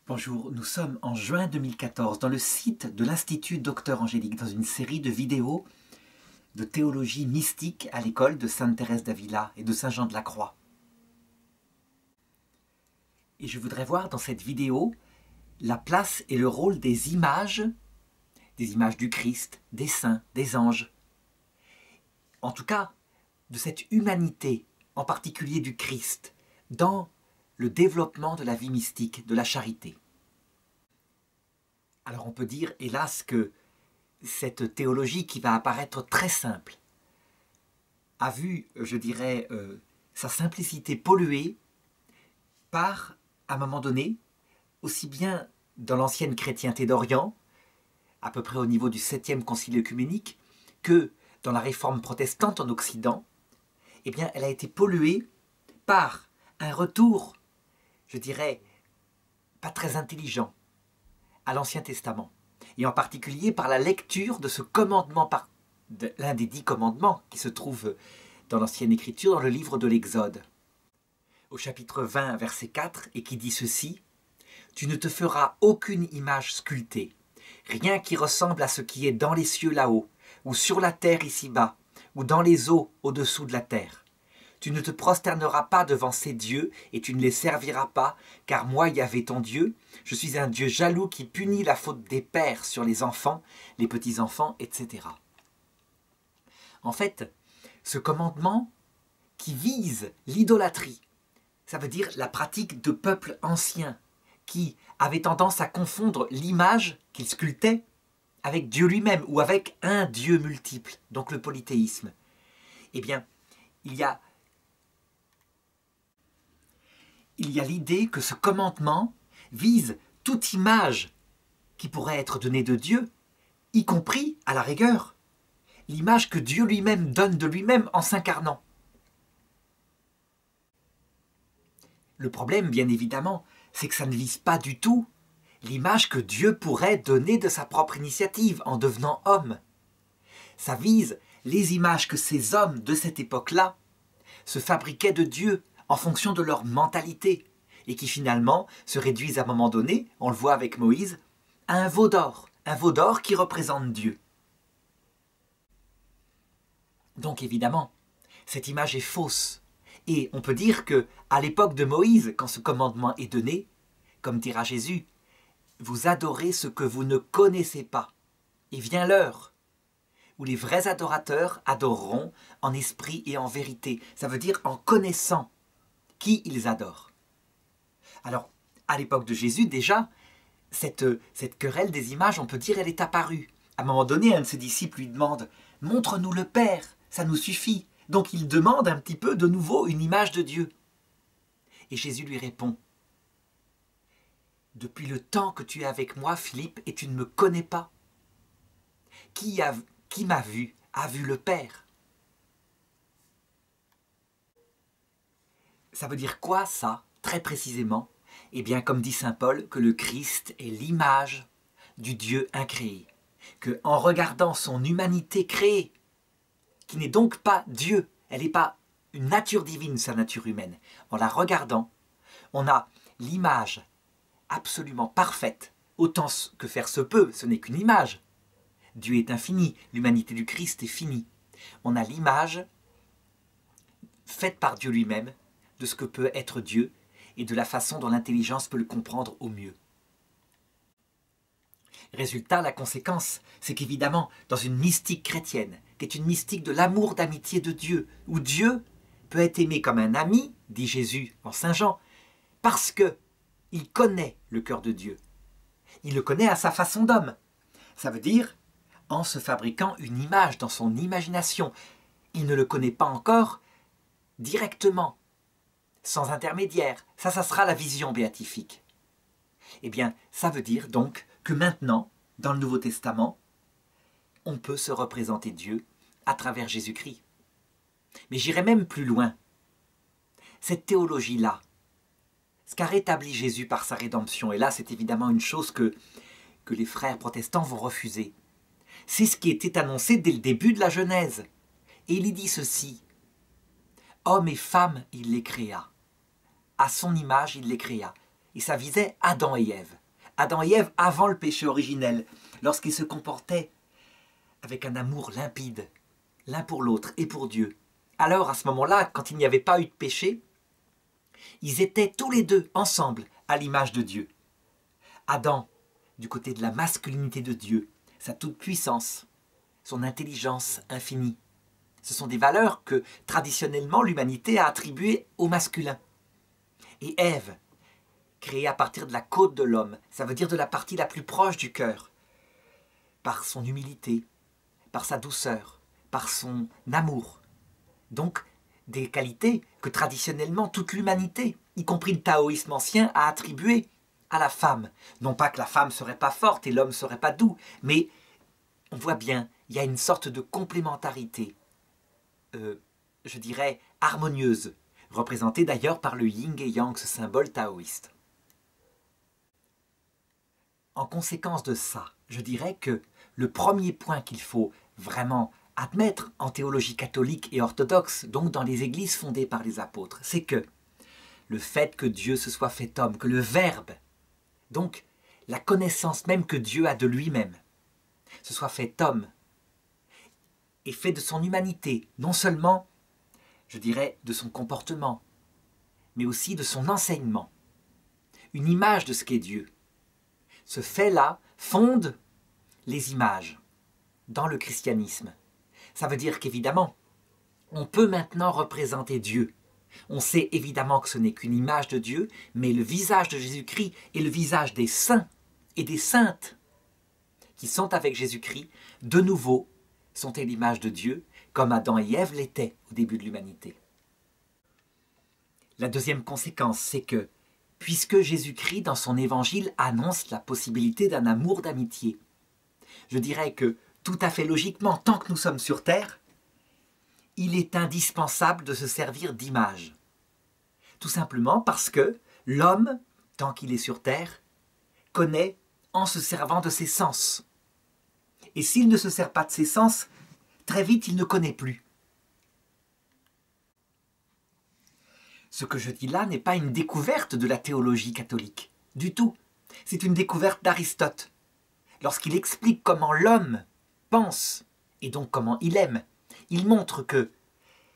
Bonjour, nous sommes en juin 2014 dans le site de l'Institut Docteur Angélique dans une série de vidéos de théologie mystique à l'école de Sainte Thérèse d'Avila et de Saint Jean de la Croix. Et je voudrais voir dans cette vidéo la place et le rôle des images du Christ, des saints, des anges. En tout cas, de cette humanité, en particulier du Christ, dans le développement de la vie mystique, de la charité. Alors on peut dire, hélas, que cette théologie qui va apparaître très simple a vu, je dirais, sa simplicité polluée par, à un moment donné, aussi bien dans l'ancienne chrétienté d'Orient, à peu près au niveau du 7e concile œcuménique, que dans la réforme protestante en Occident, eh bien, elle a été polluée par un retour, je dirais, pas très intelligent à l'Ancien Testament, et en particulier par la lecture de ce commandement, l'un des 10 commandements qui se trouve dans l'Ancienne Écriture, dans le livre de l'Exode, au chapitre 20, verset 4, et qui dit ceci: « Tu ne te feras aucune image sculptée, rien qui ressemble à ce qui est dans les cieux là-haut, ou sur la terre ici-bas, ou dans les eaux au-dessous de la terre. Tu ne te prosterneras pas devant ces dieux et tu ne les serviras pas, car moi, Yahvé ton Dieu, je suis un Dieu jaloux qui punit la faute des pères sur les enfants, les petits-enfants, etc. » En fait, ce commandement qui vise l'idolâtrie, ça veut dire la pratique de peuples anciens qui avaient tendance à confondre l'image qu'ils sculptaient avec Dieu lui-même ou avec un Dieu multiple, donc le polythéisme. Eh bien, il y a l'idée que ce commandement vise toute image qui pourrait être donnée de Dieu, y compris, à la rigueur, l'image que Dieu lui-même donne de lui-même en s'incarnant. Le problème, bien évidemment, c'est que ça ne vise pas du tout l'image que Dieu pourrait donner de sa propre initiative en devenant homme. Ça vise les images que ces hommes de cette époque-là se fabriquaient de Dieu en fonction de leur mentalité, et qui finalement se réduisent à un moment donné, on le voit avec Moïse, à un veau d'or qui représente Dieu. Donc évidemment, cette image est fausse, et on peut dire que à l'époque de Moïse, quand ce commandement est donné, comme dira Jésus, vous adorez ce que vous ne connaissez pas, et vient l'heure où les vrais adorateurs adoreront en esprit et en vérité, ça veut dire en connaissant qui ils adorent. Alors, à l'époque de Jésus, déjà, cette querelle des images, on peut dire, elle est apparue. À un moment donné, un de ses disciples lui demande « Montre-nous le Père, ça nous suffit ». Donc il demande un petit peu de nouveau une image de Dieu. Et Jésus lui répond « Depuis le temps que tu es avec moi, Philippe, et tu ne me connais pas. Qui m'a vu a vu le Père. » Ça veut dire quoi, ça, très précisément? Eh bien, comme dit saint Paul, que le Christ est l'image du Dieu incréé. Que, en regardant son humanité créée, qui n'est donc pas Dieu, elle n'est pas une nature divine, sa nature humaine, en la regardant, on a l'image absolument parfaite, autant que faire se peut, ce n'est qu'une image. Dieu est infini, l'humanité du Christ est finie. On a l'image faite par Dieu lui-même, de ce que peut être Dieu et de la façon dont l'intelligence peut le comprendre au mieux. Résultat, la conséquence, c'est qu'évidemment, dans une mystique chrétienne, qui est une mystique de l'amour d'amitié de Dieu, où Dieu peut être aimé comme un ami, dit Jésus en Saint Jean, parce qu'il connaît le cœur de Dieu. Il le connaît à sa façon d'homme. Ça veut dire en se fabriquant une image dans son imagination. Il ne le connaît pas encore directement, sans intermédiaire. Ça sera la vision béatifique. Eh bien, ça veut dire donc que maintenant, dans le Nouveau Testament, on peut se représenter Dieu à travers Jésus-Christ. Mais j'irai même plus loin. Cette théologie-là, ce qu'a rétabli Jésus par sa rédemption, et là c'est évidemment une chose que les frères protestants vont refuser, c'est ce qui était annoncé dès le début de la Genèse. Et il y dit ceci: « Hommes et femmes, il les créa. À son image, il les créa. » et ça visait Adam et Ève. Adam et Ève avant le péché originel, lorsqu'ils se comportaient avec un amour limpide, l'un pour l'autre et pour Dieu. Alors, à ce moment-là, quand il n'y avait pas eu de péché, ils étaient tous les deux ensemble à l'image de Dieu. Adam, du côté de la masculinité de Dieu, sa toute-puissance, son intelligence infinie. Ce sont des valeurs que, traditionnellement, l'humanité a attribuées au masculin. Et Ève, créée à partir de la côte de l'homme, ça veut dire de la partie la plus proche du cœur, par son humilité, par sa douceur, par son amour. Donc, des qualités que traditionnellement toute l'humanité, y compris le taoïsme ancien, a attribuées à la femme. Non pas que la femme ne serait pas forte et l'homme ne serait pas doux, mais on voit bien, il y a une sorte de complémentarité, je dirais harmonieuse, représentée d'ailleurs par le yin et yang, ce symbole taoïste. En conséquence de ça, je dirais que le premier point qu'il faut vraiment admettre en théologie catholique et orthodoxe, donc dans les églises fondées par les apôtres, c'est que le fait que Dieu se soit fait homme, que le Verbe, donc la connaissance même que Dieu a de lui-même, se soit fait homme et fait de son humanité, non seulement, je dirais, de son comportement, mais aussi de son enseignement, une image de ce qu'est Dieu. Ce fait-là fonde les images dans le christianisme. Ça veut dire qu'évidemment, on peut maintenant représenter Dieu. On sait évidemment que ce n'est qu'une image de Dieu, mais le visage de Jésus-Christ est le visage des saints et des saintes qui sont avec Jésus-Christ, de nouveau, sont à l'image de Dieu, comme Adam et Ève l'étaient au début de l'humanité. La deuxième conséquence, c'est que, puisque Jésus-Christ, dans son évangile, annonce la possibilité d'un amour d'amitié, je dirais que, tout à fait logiquement, tant que nous sommes sur Terre, il est indispensable de se servir d'images. Tout simplement parce que l'homme, tant qu'il est sur Terre, connaît en se servant de ses sens. Et s'il ne se sert pas de ses sens, très vite il ne connaît plus. Ce que je dis là n'est pas une découverte de la théologie catholique, du tout. C'est une découverte d'Aristote. Lorsqu'il explique comment l'homme pense, et donc comment il aime, il montre que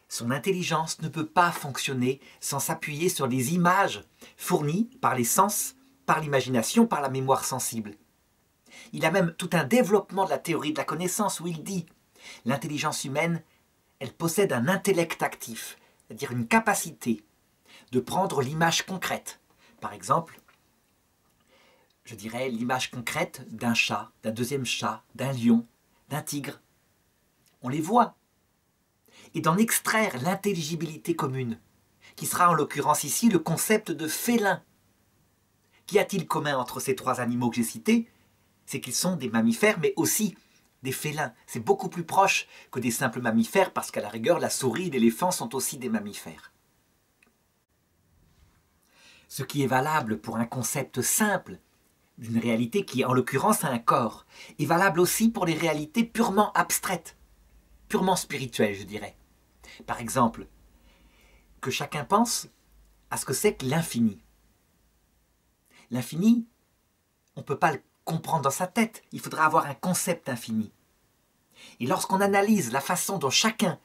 son intelligence ne peut pas fonctionner sans s'appuyer sur les images fournies par les sens, par l'imagination, par la mémoire sensible. Il a même tout un développement de la théorie de la connaissance où il dit « L'intelligence humaine, elle possède un intellect actif, c'est-à-dire une capacité de prendre l'image concrète. Par exemple, je dirais l'image concrète d'un chat, d'un deuxième chat, d'un lion, d'un tigre. On les voit. Et d'en extraire l'intelligibilité commune, qui sera en l'occurrence ici le concept de félin. Qu'y a-t-il commun entre ces trois animaux que j'ai cités? C'est qu'ils sont des mammifères, mais aussi des félins. C'est beaucoup plus proche que des simples mammifères, parce qu'à la rigueur, la souris et l'éléphant sont aussi des mammifères. Ce qui est valable pour un concept simple, d'une réalité qui, en l'occurrence, a un corps, est valable aussi pour les réalités purement abstraites, purement spirituelles, je dirais. Par exemple, que chacun pense à ce que c'est que l'infini. L'infini, on ne peut pas le comprendre dans sa tête, il faudra avoir un concept infini. Et lorsqu'on analyse la façon dont chacun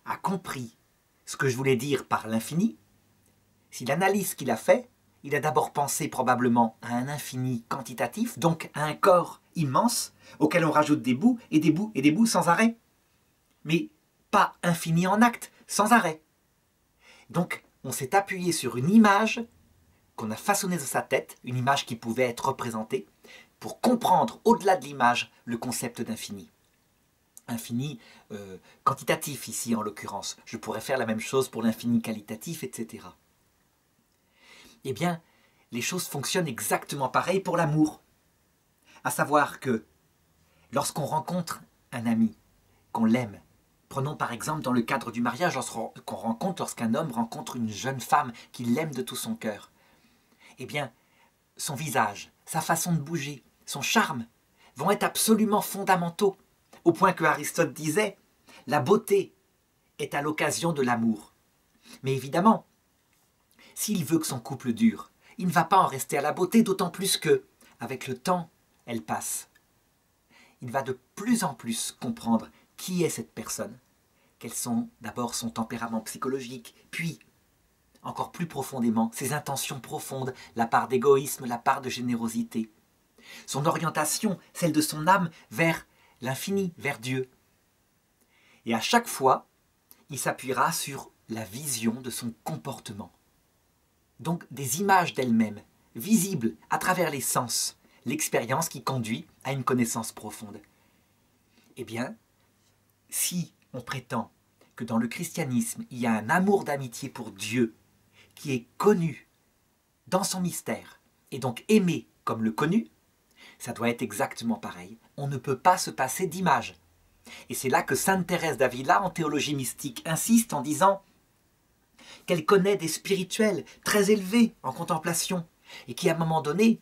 a compris ce que je voulais dire par l'infini, s'il analyse ce qu'il a fait, il a d'abord pensé probablement à un infini quantitatif, donc à un corps immense auquel on rajoute des bouts et des bouts et des bouts sans arrêt. Mais pas infini en acte, sans arrêt. Donc on s'est appuyé sur une image qu'on a façonnée dans sa tête, une image qui pouvait être représentée, pour comprendre au-delà de l'image le concept d'infini. Infini quantitatif ici en l'occurrence. Je pourrais faire la même chose pour l'infini qualitatif, etc. Eh bien, les choses fonctionnent exactement pareil pour l'amour. À savoir que lorsqu'on rencontre un ami, qu'on l'aime, prenons par exemple dans le cadre du mariage, lorsqu'un homme rencontre une jeune femme qui l'aime de tout son cœur, eh bien, son visage, sa façon de bouger, son charme vont être absolument fondamentaux, au point que Aristote disait « la beauté est à l'occasion de l'amour ». Mais évidemment, s'il veut que son couple dure, il ne va pas en rester à la beauté, d'autant plus que, avec le temps, elle passe. Il va de plus en plus comprendre qui est cette personne, quels sont d'abord son tempérament psychologique, puis, encore plus profondément, ses intentions profondes, la part d'égoïsme, la part de générosité. Son orientation, celle de son âme, vers l'infini, vers Dieu. Et à chaque fois, il s'appuiera sur la vision de son comportement. Donc des images d'elle-même, visibles à travers les sens, l'expérience qui conduit à une connaissance profonde. Eh bien, si on prétend que dans le christianisme, il y a un amour d'amitié pour Dieu qui est connu dans son mystère et donc aimé comme le connu, ça doit être exactement pareil. On ne peut pas se passer d'images. Et c'est là que sainte Thérèse d'Avila, en théologie mystique, insiste en disant qu'elle connaît des spirituels très élevés en contemplation et qui, à un moment donné,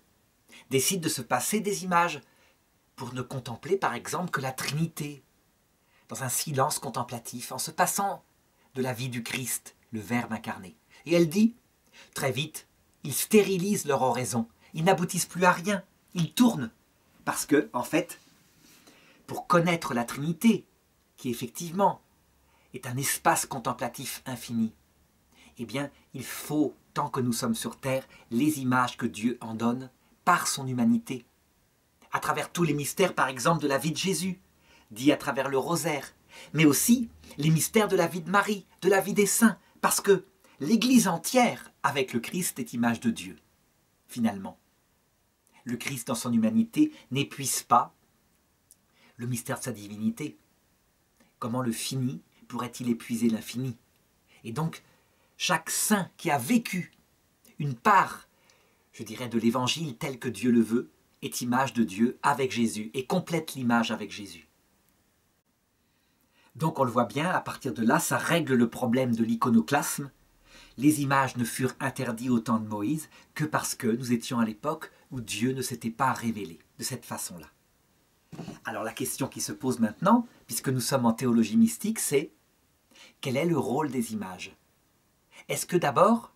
décident de se passer des images pour ne contempler, par exemple, que la Trinité, dans un silence contemplatif, en se passant de la vie du Christ, le Verbe incarné. Et elle dit, très vite, ils stérilisent leur oraison, ils n'aboutissent plus à rien, ils tournent, parce que, en fait, pour connaître la Trinité, qui effectivement est un espace contemplatif infini, eh bien, il faut, tant que nous sommes sur terre, les images que Dieu en donne par son humanité, à travers tous les mystères, par exemple, de la vie de Jésus, dit à travers le rosaire, mais aussi les mystères de la vie de Marie, de la vie des saints, parce que l'Église entière, avec le Christ, est image de Dieu, finalement. Le Christ, dans son humanité, n'épuise pas le mystère de sa divinité. Comment le fini pourrait-il épuiser l'infini? Et donc, chaque saint qui a vécu une part, je dirais, de l'évangile tel que Dieu le veut, est image de Dieu avec Jésus et complète l'image avec Jésus. Donc on le voit bien, à partir de là, ça règle le problème de l'iconoclasme. Les images ne furent interdites au temps de Moïse que parce que nous étions à l'époque où Dieu ne s'était pas révélé de cette façon-là. Alors la question qui se pose maintenant, puisque nous sommes en théologie mystique, c'est quel est le rôle des images? Est-ce que d'abord,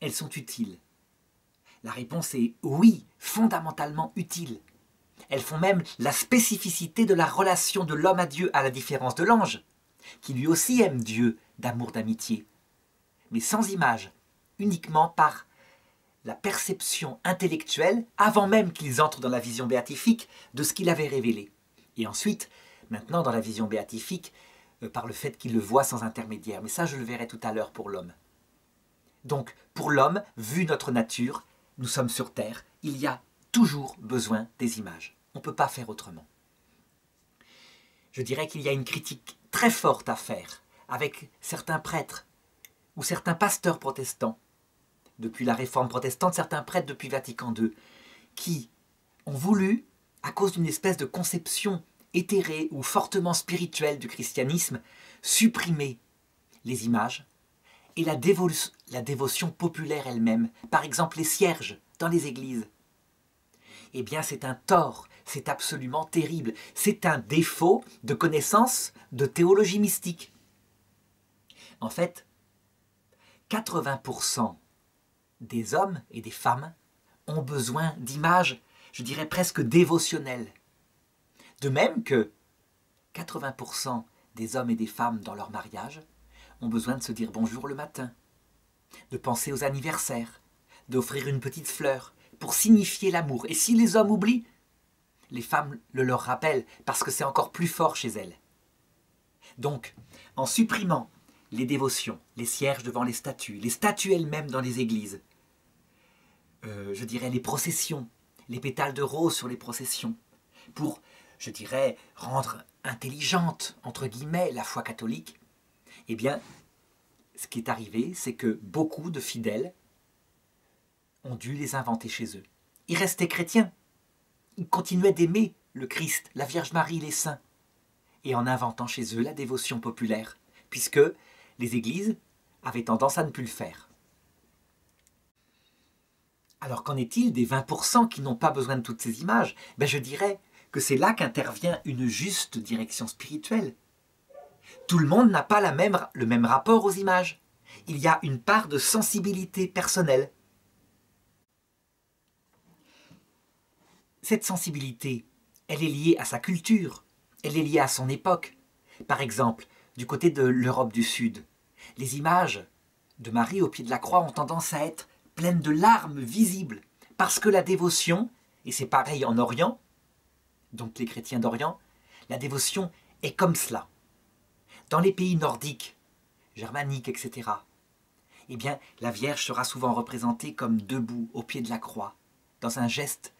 elles sont utiles? La réponse est oui, fondamentalement utiles. Elles font même la spécificité de la relation de l'homme à Dieu, à la différence de l'ange, qui lui aussi aime Dieu d'amour, d'amitié, mais sans image, uniquement par la perception intellectuelle, avant même qu'ils entrent dans la vision béatifique, de ce qu'il avait révélé. Et ensuite, maintenant dans la vision béatifique, par le fait qu'il le voit sans intermédiaire. Mais ça, je le verrai tout à l'heure pour l'homme. Donc, pour l'homme, vu notre nature, nous sommes sur terre, il y a toujours besoin des images. On ne peut pas faire autrement. Je dirais qu'il y a une critique très forte à faire avec certains prêtres ou certains pasteurs protestants, depuis la réforme protestante, certains prêtres depuis Vatican II, qui ont voulu, à cause d'une espèce de conception éthérée ou fortement spirituelle du christianisme, supprimer les images et la dévotion populaire elle-même, par exemple les cierges dans les églises. Eh bien c'est un tort, c'est absolument terrible, c'est un défaut de connaissance de théologie mystique. En fait, 80% des hommes et des femmes ont besoin d'images, je dirais presque dévotionnelles. De même que 80% des hommes et des femmes dans leur mariage ont besoin de se dire bonjour le matin, de penser aux anniversaires, d'offrir une petite fleur pour signifier l'amour. Et si les hommes oublient, les femmes le leur rappellent parce que c'est encore plus fort chez elles. Donc, en supprimant les dévotions, les cierges devant les statues elles-mêmes dans les églises, je dirais les processions, les pétales de rose sur les processions, pour, je dirais, rendre intelligente, entre guillemets, la foi catholique, eh bien, ce qui est arrivé, c'est que beaucoup de fidèles ont dû les inventer chez eux. Ils restaient chrétiens, ils continuaient d'aimer le Christ, la Vierge Marie, les saints, et en inventant chez eux la dévotion populaire, puisque les églises avaient tendance à ne plus le faire. Alors qu'en est-il des 20% qui n'ont pas besoin de toutes ces images? Je dirais que c'est là qu'intervient une juste direction spirituelle. Tout le monde n'a pas le même rapport aux images. Il y a une part de sensibilité personnelle. cette sensibilité, elle est liée à sa culture, elle est liée à son époque. Par exemple, du côté de l'Europe du Sud, les images de Marie au pied de la croix ont tendance à être pleines de larmes visibles, parce que la dévotion, et c'est pareil en Orient, donc les chrétiens d'Orient, la dévotion est comme cela. Dans les pays nordiques, germaniques, etc., eh bien, la Vierge sera souvent représentée comme debout au pied de la croix, dans un geste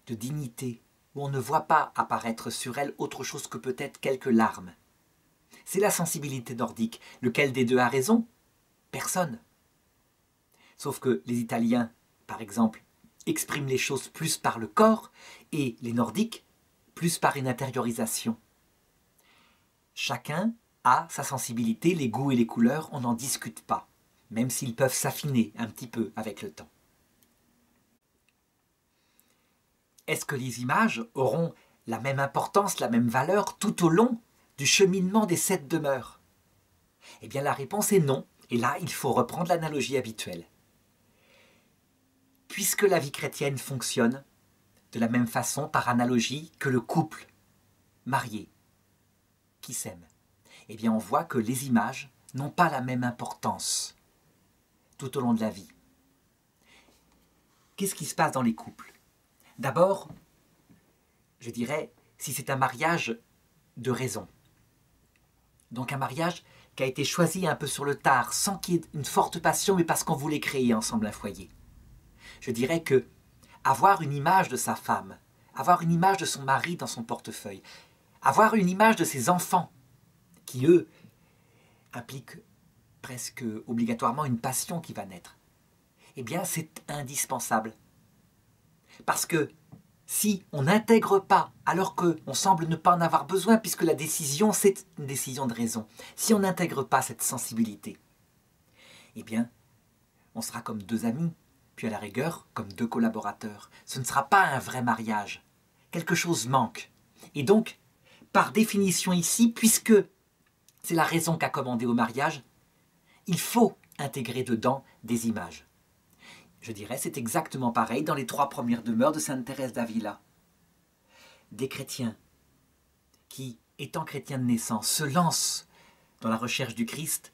de dignité, où on ne voit pas apparaître sur elle autre chose que peut-être quelques larmes. C'est la sensibilité nordique. Lequel des deux a raison? Personne. Sauf que les Italiens, par exemple, expriment les choses plus par le corps, et les Nordiques, plus par une intériorisation. Chacun a sa sensibilité, les goûts et les couleurs, on n'en discute pas, même s'ils peuvent s'affiner un petit peu avec le temps. Est-ce que les images auront la même importance, la même valeur tout au long du cheminement des 7 demeures? Eh bien la réponse est non, et là il faut reprendre l'analogie habituelle. Puisque la vie chrétienne fonctionne de la même façon par analogie que le couple marié qui s'aime, eh bien on voit que les images n'ont pas la même importance tout au long de la vie. Qu'est-ce qui se passe dans les couples? D'abord, je dirais, si c'est un mariage de raison, donc un mariage qui a été choisi un peu sur le tard, sans qu'il y ait une forte passion, mais parce qu'on voulait créer ensemble un foyer, je dirais que avoir une image de sa femme, avoir une image de son mari dans son portefeuille, avoir une image de ses enfants, qui eux impliquent presque obligatoirement une passion qui va naître, eh bien c'est indispensable. Parce que si on n'intègre pas, alors qu'on semble ne pas en avoir besoin, puisque la décision, c'est une décision de raison, si on n'intègre pas cette sensibilité, eh bien, on sera comme 2 amis, puis à la rigueur, comme 2 collaborateurs. Ce ne sera pas un vrai mariage. Quelque chose manque. Et donc, par définition ici, puisque c'est la raison qu'a commandé au mariage, il faut intégrer dedans des images. Je dirais, c'est exactement pareil dans les 3 premières demeures de Sainte Thérèse d'Avila. Des chrétiens qui, étant chrétiens de naissance, se lancent dans la recherche du Christ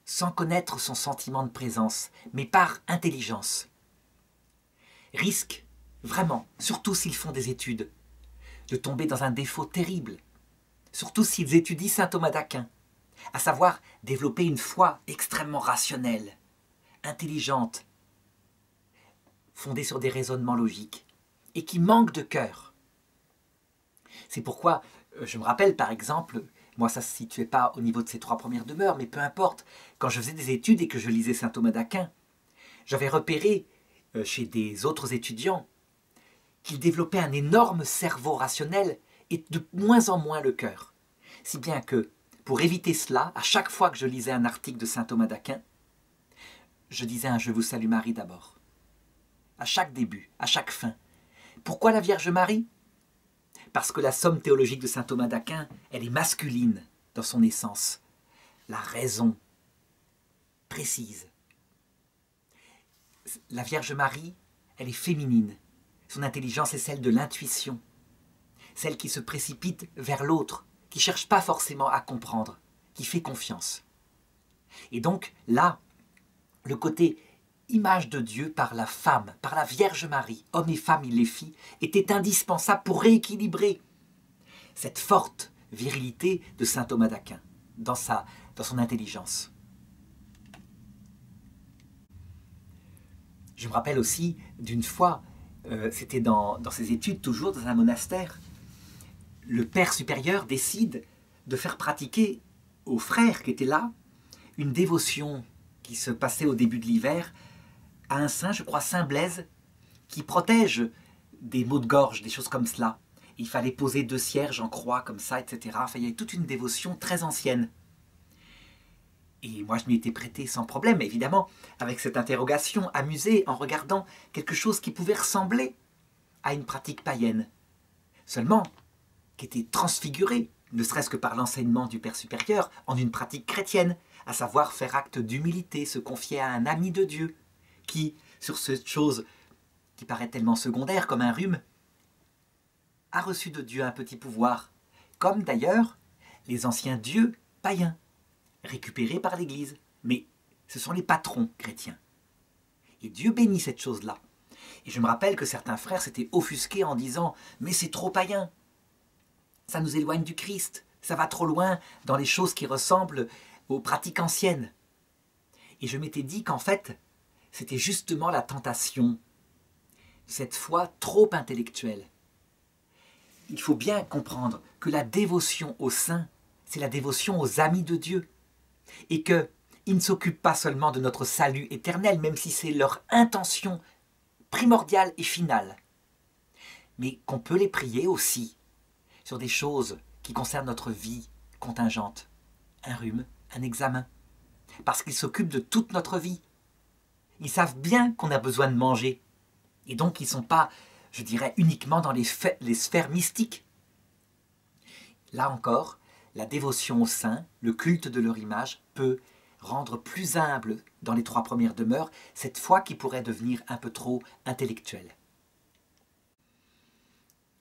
sans connaître son sentiment de présence, mais par intelligence, risquent vraiment, surtout s'ils font des études, de tomber dans un défaut terrible, surtout s'ils étudient saint Thomas d'Aquin, à savoir développer une foi extrêmement rationnelle, intelligente, fondée sur des raisonnements logiques, et qui manque de cœur. C'est pourquoi, je me rappelle par exemple, moi ça ne se situait pas au niveau de ces 3 premières demeures, mais peu importe, quand je faisais des études et que je lisais saint Thomas d'Aquin, j'avais repéré chez des autres étudiants qu'ils développaient un énorme cerveau rationnel et de moins en moins le cœur. Si bien que, pour éviter cela, à chaque fois que je lisais un article de saint Thomas d'Aquin, je disais un « Je vous salue Marie » d'abord. À chaque début, à chaque fin. Pourquoi la Vierge Marie? Parce que la somme théologique de saint Thomas d'Aquin, elle est masculine dans son essence. La raison précise. La Vierge Marie, elle est féminine. Son intelligence est celle de l'intuition. Celle qui se précipite vers l'autre, qui ne cherche pas forcément à comprendre, qui fait confiance. Et donc, là, le côté image de Dieu par la femme, par la Vierge Marie, hommes et femmes, il les fit, était indispensable pour rééquilibrer cette forte virilité de saint Thomas d'Aquin dans son intelligence. Je me rappelle aussi d'une fois, c'était dans ses études, toujours dans un monastère, le père supérieur décide de faire pratiquer aux frères qui étaient là une dévotion qui se passait au début de l'hiver à un saint, je crois Saint Blaise, qui protège des maux de gorge, des choses comme cela. Il fallait poser 2 cierges en croix comme ça, etc. Enfin, il y avait toute une dévotion très ancienne. Et moi, je m'y étais prêté sans problème, évidemment, avec cette interrogation, amusé en regardant quelque chose qui pouvait ressembler à une pratique païenne. Seulement, qui était transfigurée, ne serait-ce que par l'enseignement du Père supérieur, en une pratique chrétienne, à savoir faire acte d'humilité, se confier à un ami de Dieu, qui, sur cette chose qui paraît tellement secondaire comme un rhume, a reçu de Dieu un petit pouvoir, comme d'ailleurs les anciens dieux païens, récupérés par l'Église. Mais ce sont les patrons chrétiens. Et Dieu bénit cette chose-là. Et je me rappelle que certains frères s'étaient offusqués en disant « Mais c'est trop païen, ça nous éloigne du Christ, ça va trop loin dans les choses qui ressemblent aux pratiques anciennes. » Et je m'étais dit qu'en fait, c'était justement la tentation, cette foi trop intellectuelle. Il faut bien comprendre que la dévotion aux saints, c'est la dévotion aux amis de Dieu. Et qu'ils ne s'occupent pas seulement de notre salut éternel, même si c'est leur intention primordiale et finale. Mais qu'on peut les prier aussi sur des choses qui concernent notre vie contingente. Un rhume, un examen. Parce qu'ils s'occupent de toute notre vie. Ils savent bien qu'on a besoin de manger. Et donc ils ne sont pas, je dirais, uniquement dans les sphères mystiques. Là encore, la dévotion aux saints, le culte de leur image, peut rendre plus humble dans les 3 premières demeures cette foi qui pourrait devenir un peu trop intellectuelle.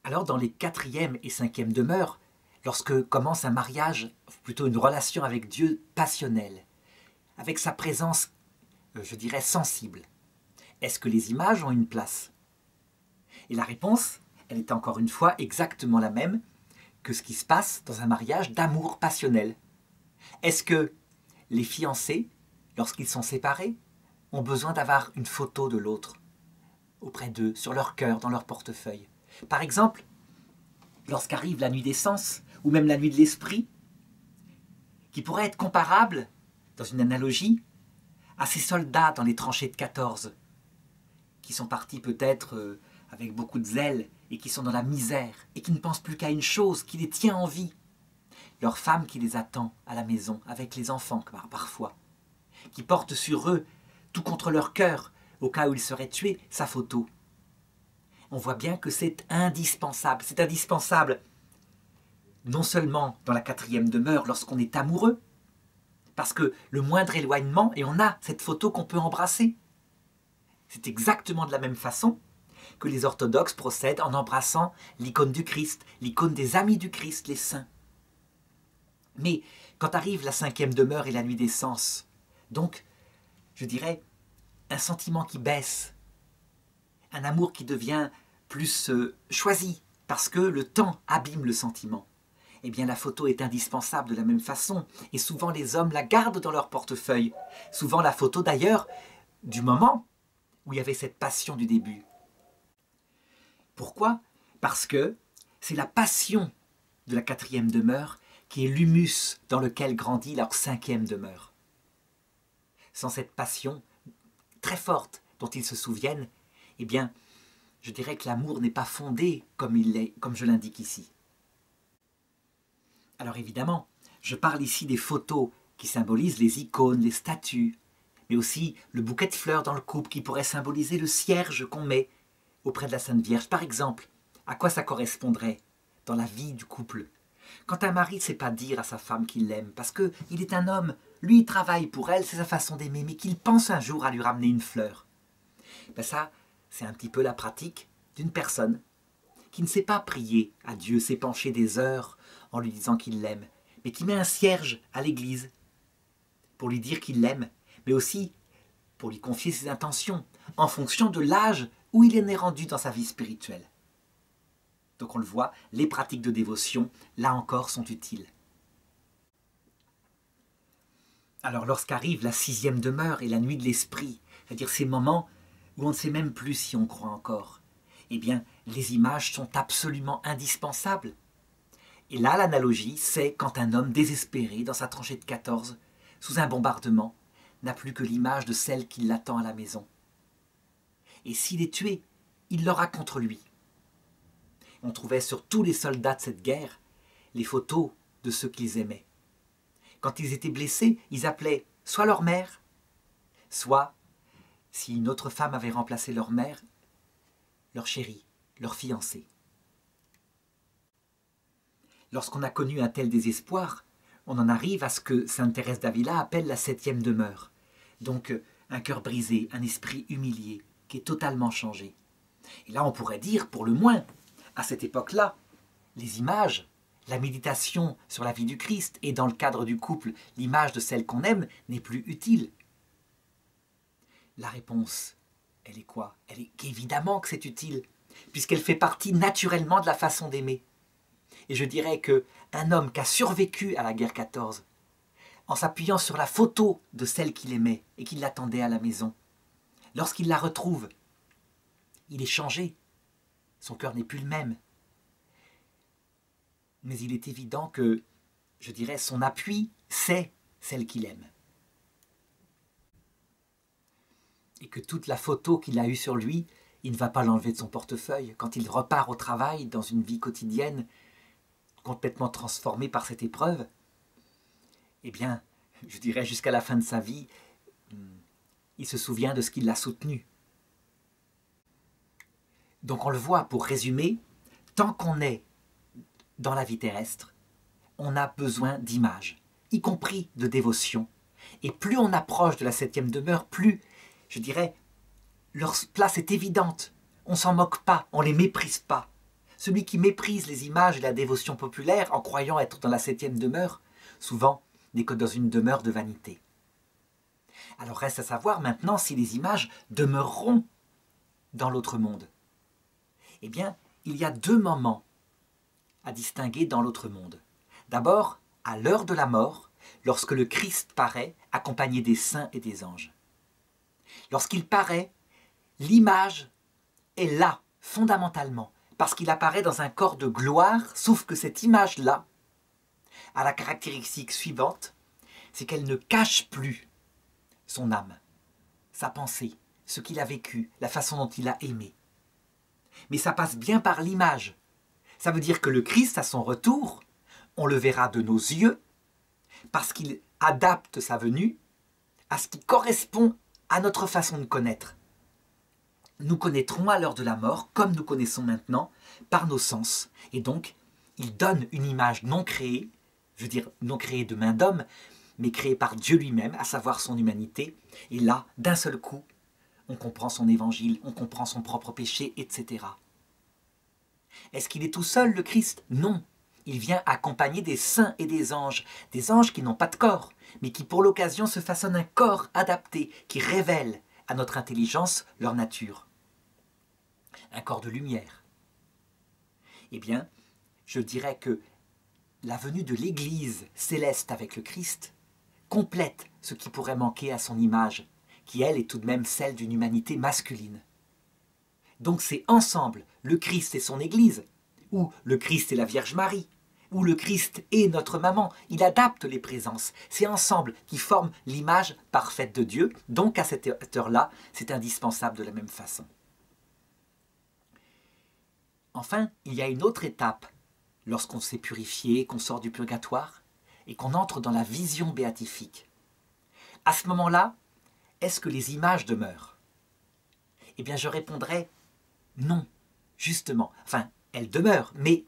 Alors dans les 4e et 5e demeures, lorsque commence un mariage, plutôt une relation avec Dieu passionnelle, avec sa présence, je dirais, sensible, est-ce que les images ont une place? Et la réponse, elle est encore une fois exactement la même que ce qui se passe dans un mariage d'amour passionnel. Est-ce que les fiancés, lorsqu'ils sont séparés, ont besoin d'avoir une photo de l'autre auprès d'eux, sur leur cœur, dans leur portefeuille? Par exemple, lorsqu'arrive la nuit des sens, ou même la nuit de l'esprit, qui pourrait être comparable, dans une analogie, à ces soldats dans les tranchées de 14, qui sont partis peut-être avec beaucoup de zèle, et qui sont dans la misère, et qui ne pensent plus qu'à une chose, qui les tient en vie. Leur femme qui les attend à la maison, avec les enfants parfois, qui porte sur eux, tout contre leur cœur, au cas où ils seraient tués, sa photo. On voit bien que c'est indispensable. C'est indispensable non seulement dans la 4e demeure lorsqu'on est amoureux, parce que le moindre éloignement, et on a cette photo qu'on peut embrasser. C'est exactement de la même façon que les orthodoxes procèdent en embrassant l'icône du Christ, l'icône des amis du Christ, les saints. Mais quand arrive la 5e demeure et la nuit des sens, donc, je dirais, un sentiment qui baisse, un amour qui devient plus choisi, parce que le temps abîme le sentiment, eh bien la photo est indispensable de la même façon, et souvent les hommes la gardent dans leur portefeuille, souvent la photo d'ailleurs du moment où il y avait cette passion du début. Pourquoi? Parce que c'est la passion de la 4e demeure qui est l'humus dans lequel grandit leur 5e demeure. Sans cette passion très forte dont ils se souviennent, eh bien, je dirais que l'amour n'est pas fondé comme il l'est, comme je l'indique ici. Alors évidemment, je parle ici des photos qui symbolisent les icônes, les statues, mais aussi le bouquet de fleurs dans le couple qui pourrait symboliser le cierge qu'on met auprès de la Sainte Vierge. Par exemple, à quoi ça correspondrait dans la vie du couple? Quand un mari ne sait pas dire à sa femme qu'il l'aime, parce qu'il est un homme, lui il travaille pour elle, c'est sa façon d'aimer, mais qu'il pense un jour à lui ramener une fleur. Ben ça, c'est un petit peu la pratique d'une personne qui ne sait pas prier à Dieu, s'épancher des heures en lui disant qu'il l'aime, mais qui met un cierge à l'église pour lui dire qu'il l'aime, mais aussi pour lui confier ses intentions, en fonction de l'âge où il en est rendu dans sa vie spirituelle. Donc on le voit, les pratiques de dévotion, là encore, sont utiles. Alors lorsqu'arrive la 6e demeure et la nuit de l'esprit, c'est-à-dire ces moments où on ne sait même plus si on croit encore, eh bien, les images sont absolument indispensables. Et là, l'analogie, c'est quand un homme désespéré dans sa tranchée de 14, sous un bombardement, n'a plus que l'image de celle qui l'attend à la maison. Et s'il est tué, il l'aura contre lui. On trouvait sur tous les soldats de cette guerre les photos de ceux qu'ils aimaient. Quand ils étaient blessés, ils appelaient soit leur mère, soit, si une autre femme avait remplacé leur mère, leur chérie, leur fiancée. Lorsqu'on a connu un tel désespoir, on en arrive à ce que sainte Thérèse d'Avila appelle la 7e demeure. Donc un cœur brisé, un esprit humilié, qui est totalement changé. Et là on pourrait dire, pour le moins, à cette époque-là, les images, la méditation sur la vie du Christ et dans le cadre du couple, l'image de celle qu'on aime n'est plus utile. La réponse, elle est quoi? Elle est qu'évidemment que c'est utile, puisqu'elle fait partie naturellement de la façon d'aimer. Et je dirais qu'un homme qui a survécu à la guerre 14, en s'appuyant sur la photo de celle qu'il aimait et qui l'attendait à la maison, lorsqu'il la retrouve, il est changé. Son cœur n'est plus le même. Mais il est évident que, je dirais, son appui, c'est celle qu'il aime. Et que toute la photo qu'il a eue sur lui, il ne va pas l'enlever de son portefeuille. Quand il repart au travail, dans une vie quotidienne, complètement transformée par cette épreuve, eh bien, je dirais jusqu'à la fin de sa vie, il se souvient de ce qui l'a soutenu. Donc on le voit, pour résumer, tant qu'on est dans la vie terrestre, on a besoin d'images, y compris de dévotion. Et plus on approche de la 7e demeure, plus, je dirais, leur place est évidente. On ne s'en moque pas, on ne les méprise pas. Celui qui méprise les images et la dévotion populaire en croyant être dans la 7e demeure, souvent n'est que dans une demeure de vanité. Alors reste à savoir maintenant si les images demeureront dans l'autre monde. Eh bien, il y a 2 moments à distinguer dans l'autre monde. D'abord, à l'heure de la mort, lorsque le Christ paraît, accompagné des saints et des anges. Lorsqu'il paraît, l'image est là, fondamentalement, parce qu'il apparaît dans un corps de gloire, sauf que cette image-là a la caractéristique suivante, c'est qu'elle ne cache plus son âme, sa pensée, ce qu'il a vécu, la façon dont il a aimé. Mais ça passe bien par l'image. Ça veut dire que le Christ, à son retour, on le verra de nos yeux, parce qu'il adapte sa venue à ce qui correspond à notre façon de connaître. Nous connaîtrons à l'heure de la mort, comme nous connaissons maintenant, par nos sens. Et donc, il donne une image non créée, je veux dire non créée de main d'homme, mais créée par Dieu lui-même, à savoir son humanité. Et là, d'un seul coup, on comprend son évangile, on comprend son propre péché, etc. Est-ce qu'il est tout seul, le Christ? Non. Il vient accompagné des saints et des anges qui n'ont pas de corps, mais qui pour l'occasion se façonnent un corps adapté, qui révèle à notre intelligence leur nature. Un corps de lumière. Eh bien, je dirais que la venue de l'Église céleste avec le Christ complète ce qui pourrait manquer à son image, qui elle est tout de même celle d'une humanité masculine. Donc c'est ensemble, le Christ et son Église, ou le Christ et la Vierge Marie, ou le Christ et notre maman, il adapte les présences. C'est ensemble qui forment l'image parfaite de Dieu, donc à cette heure-là, c'est indispensable de la même façon. Enfin, il y a une autre étape, lorsqu'on s'est purifié, qu'on sort du purgatoire, et qu'on entre dans la vision béatifique. À ce moment-là, est-ce que les images demeurent? Eh bien, je répondrai non, justement. Enfin, elles demeurent, mais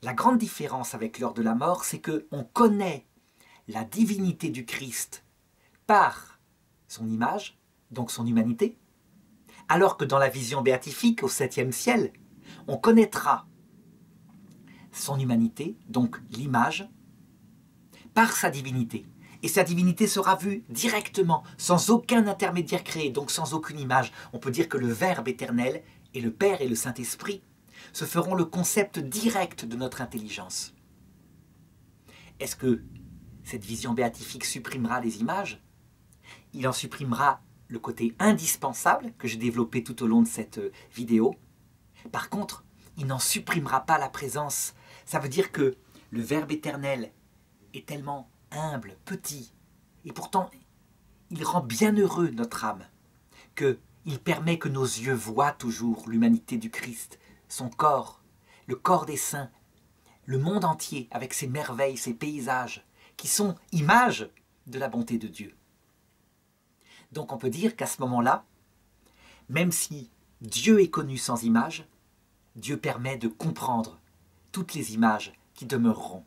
la grande différence avec l'heure de la mort, c'est qu'on connaît la divinité du Christ par son image, donc son humanité, alors que dans la vision béatifique, au 7e ciel, on connaîtra son humanité, donc l'image, par sa divinité. Et sa divinité sera vue directement, sans aucun intermédiaire créé, donc sans aucune image. On peut dire que le Verbe éternel et le Père et le Saint-Esprit se feront le concept direct de notre intelligence. Est-ce que cette vision béatifique supprimera les images? Il en supprimera le côté indispensable que j'ai développé tout au long de cette vidéo. Par contre, il n'en supprimera pas la présence. Ça veut dire que le Verbe éternel est tellement humble, petit, et pourtant il rend bienheureux notre âme, qu'il permet que nos yeux voient toujours l'humanité du Christ, son corps, le corps des saints, le monde entier avec ses merveilles, ses paysages, qui sont images de la bonté de Dieu. Donc on peut dire qu'à ce moment-là, même si Dieu est connu sans image, Dieu permet de comprendre toutes les images qui demeureront.